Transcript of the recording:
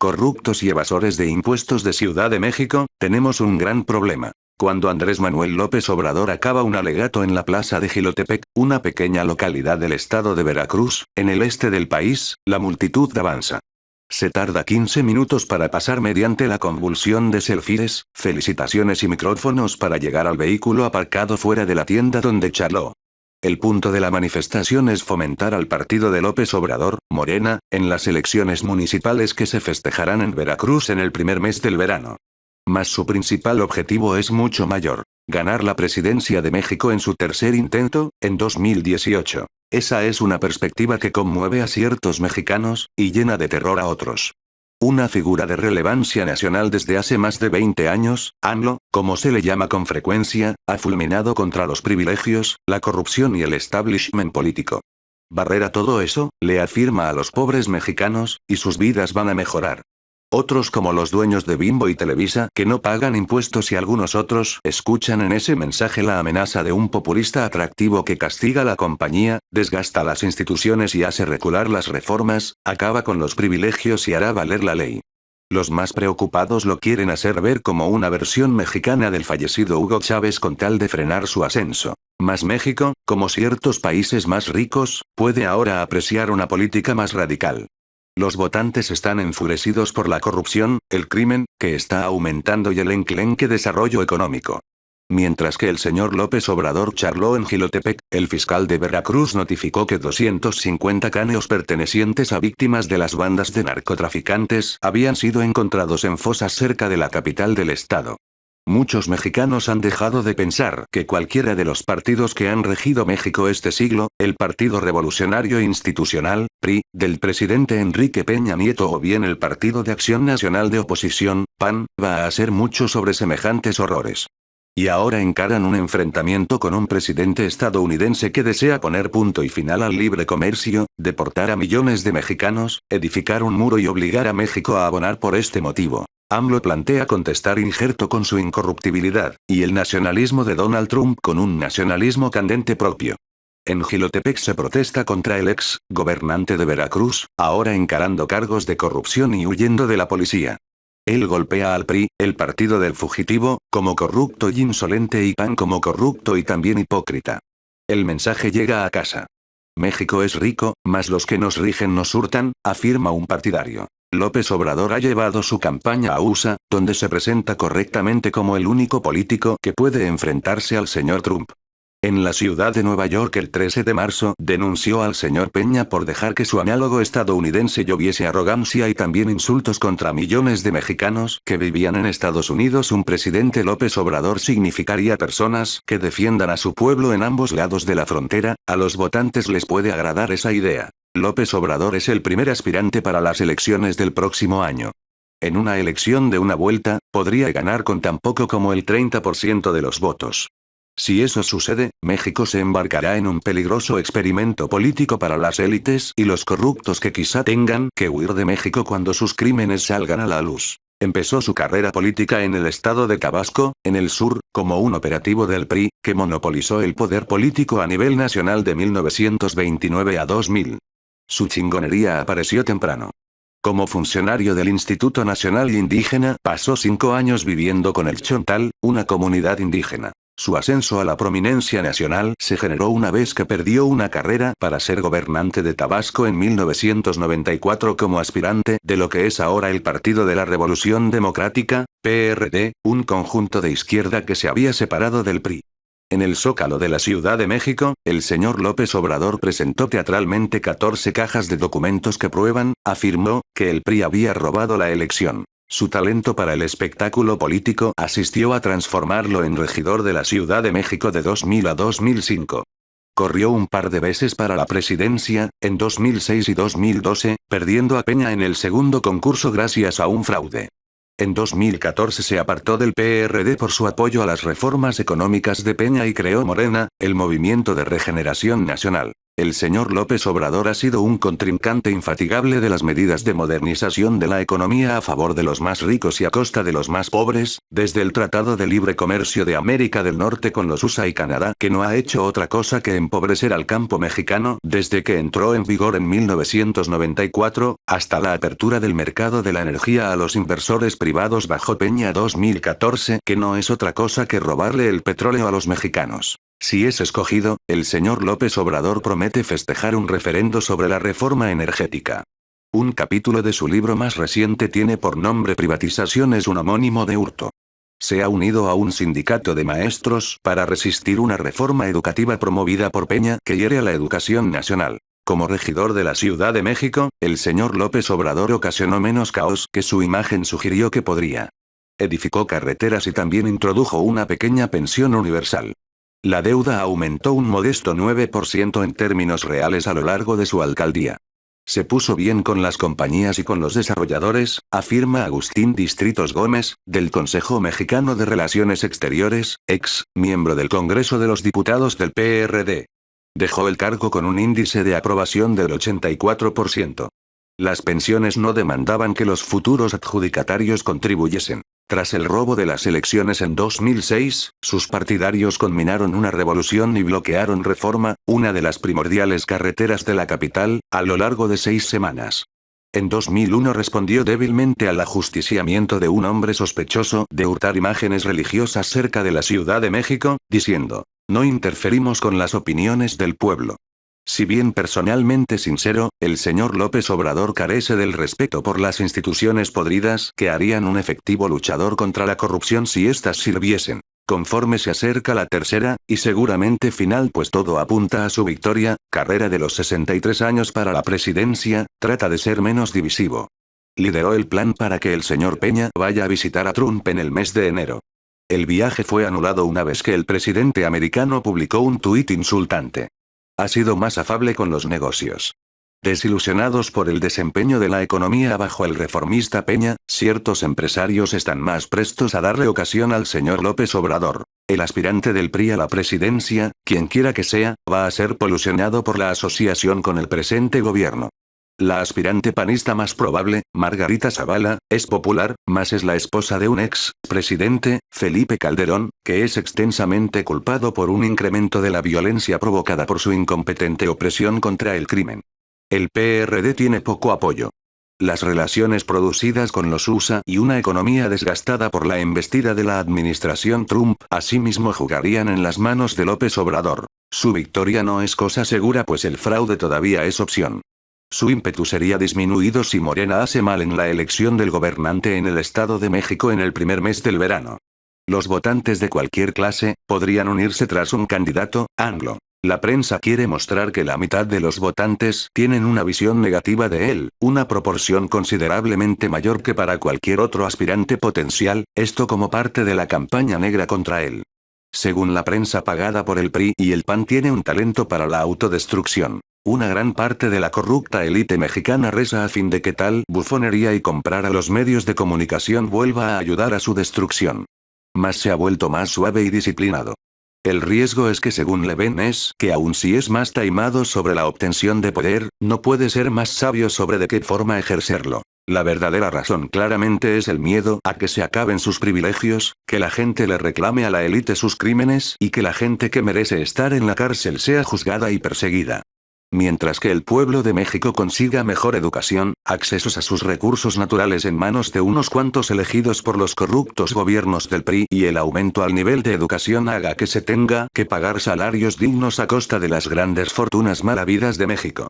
Corruptos y evasores de impuestos de Ciudad de México, tenemos un gran problema. Cuando Andrés Manuel López Obrador acaba un alegato en la plaza de Jilotepec, una pequeña localidad del estado de Veracruz, en el este del país, la multitud avanza. Se tarda 15 minutos para pasar mediante la convulsión de selfies, felicitaciones y micrófonos para llegar al vehículo aparcado fuera de la tienda donde charló. El punto de la manifestación es fomentar al partido de López Obrador, Morena, en las elecciones municipales que se festejarán en Veracruz en el primer mes del verano. Mas su principal objetivo es mucho mayor: ganar la presidencia de México en su tercer intento, en 2018. Esa es una perspectiva que conmueve a ciertos mexicanos, y llena de terror a otros. Una figura de relevancia nacional desde hace más de 20 años, AMLO, como se le llama con frecuencia, ha fulminado contra los privilegios, la corrupción y el establishment político. Barrer a todo eso, le afirma a los pobres mexicanos, y sus vidas van a mejorar. Otros como los dueños de Bimbo y Televisa, que no pagan impuestos, y algunos otros, escuchan en ese mensaje la amenaza de un populista atractivo que castiga la compañía, desgasta las instituciones y hace recular las reformas, acaba con los privilegios y hará valer la ley. Los más preocupados lo quieren hacer ver como una versión mexicana del fallecido Hugo Chávez con tal de frenar su ascenso. Mas México, como ciertos países más ricos, puede ahora apreciar una política más radical. Los votantes están enfurecidos por la corrupción, el crimen, que está aumentando, y el enclenque desarrollo económico. Mientras que el señor López Obrador charló en Jilotepec, el fiscal de Veracruz notificó que 250 cráneos pertenecientes a víctimas de las bandas de narcotraficantes habían sido encontrados en fosas cerca de la capital del estado. Muchos mexicanos han dejado de pensar que cualquiera de los partidos que han regido México este siglo, el Partido Revolucionario Institucional, PRI, del presidente Enrique Peña Nieto, o bien el Partido de Acción Nacional de Oposición, PAN, va a hacer mucho sobre semejantes horrores. Y ahora encaran un enfrentamiento con un presidente estadounidense que desea poner punto y final al libre comercio, deportar a millones de mexicanos, edificar un muro y obligar a México a abonar por este motivo. AMLO plantea contestar injerto con su incorruptibilidad, y el nacionalismo de Donald Trump con un nacionalismo candente propio. En Jilotepec se protesta contra el ex gobernante de Veracruz, ahora encarando cargos de corrupción y huyendo de la policía. Él golpea al PRI, el partido del fugitivo, como corrupto y insolente, y PAN como corrupto y también hipócrita. El mensaje llega a casa. México es rico, mas los que nos rigen nos hurtan, afirma un partidario. López Obrador ha llevado su campaña a USA, donde se presenta correctamente como el único político que puede enfrentarse al señor Trump. En la ciudad de Nueva York el 13 de marzo denunció al señor Peña por dejar que su análogo estadounidense lloviese arrogancia y también insultos contra millones de mexicanos que vivían en Estados Unidos. Un presidente López Obrador significaría personas que defiendan a su pueblo en ambos lados de la frontera. A los votantes les puede agradar esa idea. López Obrador es el primer aspirante para las elecciones del próximo año. En una elección de una vuelta, podría ganar con tan poco como el 30% de los votos. Si eso sucede, México se embarcará en un peligroso experimento político para las élites y los corruptos que quizá tengan que huir de México cuando sus crímenes salgan a la luz. Empezó su carrera política en el estado de Tabasco, en el sur, como un operativo del PRI, que monopolizó el poder político a nivel nacional de 1929 a 2000. Su chingonería apareció temprano. Como funcionario del Instituto Nacional Indígena, pasó 5 años viviendo con el Chontal, una comunidad indígena. Su ascenso a la prominencia nacional se generó una vez que perdió una carrera para ser gobernante de Tabasco en 1994 como aspirante de lo que es ahora el Partido de la Revolución Democrática, PRD, un conjunto de izquierda que se había separado del PRI. En el Zócalo de la Ciudad de México, el señor López Obrador presentó teatralmente 14 cajas de documentos que prueban, afirmó, que el PRI había robado la elección. Su talento para el espectáculo político asistió a transformarlo en regidor de la Ciudad de México de 2000 a 2005. Corrió un par de veces para la presidencia, en 2006 y 2012, perdiendo a Peña en el segundo concurso gracias a un fraude. En 2014 se apartó del PRD por su apoyo a las reformas económicas de Peña y creó Morena, el Movimiento de Regeneración Nacional. El señor López Obrador ha sido un contrincante infatigable de las medidas de modernización de la economía a favor de los más ricos y a costa de los más pobres, desde el Tratado de Libre Comercio de América del Norte con los USA y Canadá, que no ha hecho otra cosa que empobrecer al campo mexicano desde que entró en vigor en 1994, hasta la apertura del mercado de la energía a los inversores privados bajo Peña 2014, que no es otra cosa que robarle el petróleo a los mexicanos. Si es escogido, el señor López Obrador promete festejar un referendo sobre la reforma energética. Un capítulo de su libro más reciente tiene por nombre Privatización es un homónimo de hurto. Se ha unido a un sindicato de maestros para resistir una reforma educativa promovida por Peña que hiere a la educación nacional. Como regidor de la Ciudad de México, el señor López Obrador ocasionó menos caos que su imagen sugirió que podría. Edificó carreteras y también introdujo una pequeña pensión universal. La deuda aumentó un modesto 9% en términos reales a lo largo de su alcaldía. Se puso bien con las compañías y con los desarrolladores, afirma Agustín Distritos Gómez, del Consejo Mexicano de Relaciones Exteriores, ex miembro del Congreso de los Diputados del PRD. Dejó el cargo con un índice de aprobación del 84%. Las pensiones no demandaban que los futuros adjudicatarios contribuyesen. Tras el robo de las elecciones en 2006, sus partidarios conminaron una revolución y bloquearon Reforma, una de las primordiales carreteras de la capital, a lo largo de 6 semanas. En 2001 respondió débilmente al ajusticiamiento de un hombre sospechoso de hurtar imágenes religiosas cerca de la Ciudad de México, diciendo: "No interferimos con las opiniones del pueblo". Si bien personalmente sincero, el señor López Obrador carece del respeto por las instituciones podridas que harían un efectivo luchador contra la corrupción si éstas sirviesen. Conforme se acerca la tercera, y seguramente final pues todo apunta a su victoria, carrera de los 63 años para la presidencia, trata de ser menos divisivo. Lideró el plan para que el señor Peña vaya a visitar a Trump en el mes de enero. El viaje fue anulado una vez que el presidente americano publicó un tuit insultante. Ha sido más afable con los negocios. Desilusionados por el desempeño de la economía bajo el reformista Peña, ciertos empresarios están más prestos a darle ocasión al señor López Obrador. El aspirante del PRI a la presidencia, quien quiera que sea, va a ser polucionado por la asociación con el presente gobierno. La aspirante panista más probable, Margarita Zavala, es popular, mas es la esposa de un ex-presidente, Felipe Calderón, que es extensamente culpado por un incremento de la violencia provocada por su incompetente opresión contra el crimen. El PRD tiene poco apoyo. Las relaciones producidas con los USA y una economía desgastada por la embestida de la administración Trump asimismo jugarían en las manos de López Obrador. Su victoria no es cosa segura pues el fraude todavía es opción. Su ímpetu sería disminuido si Morena hace mal en la elección del gobernante en el Estado de México en el primer mes del verano. Los votantes de cualquier clase podrían unirse tras un candidato anglo. La prensa quiere mostrar que la mitad de los votantes tienen una visión negativa de él, una proporción considerablemente mayor que para cualquier otro aspirante potencial, esto como parte de la campaña negra contra él. Según la prensa pagada por el PRI y el PAN tiene un talento para la autodestrucción. Una gran parte de la corrupta élite mexicana reza a fin de que tal bufonería y comprar a los medios de comunicación vuelva a ayudar a su destrucción. Mas se ha vuelto más suave y disciplinado. El riesgo es que según le ven es que aun si es más taimado sobre la obtención de poder, no puede ser más sabio sobre de qué forma ejercerlo. La verdadera razón claramente es el miedo a que se acaben sus privilegios, que la gente le reclame a la élite sus crímenes y que la gente que merece estar en la cárcel sea juzgada y perseguida. Mientras que el pueblo de México consiga mejor educación, accesos a sus recursos naturales en manos de unos cuantos elegidos por los corruptos gobiernos del PRI y el aumento al nivel de educación haga que se tenga que pagar salarios dignos a costa de las grandes fortunas mal habidas de México.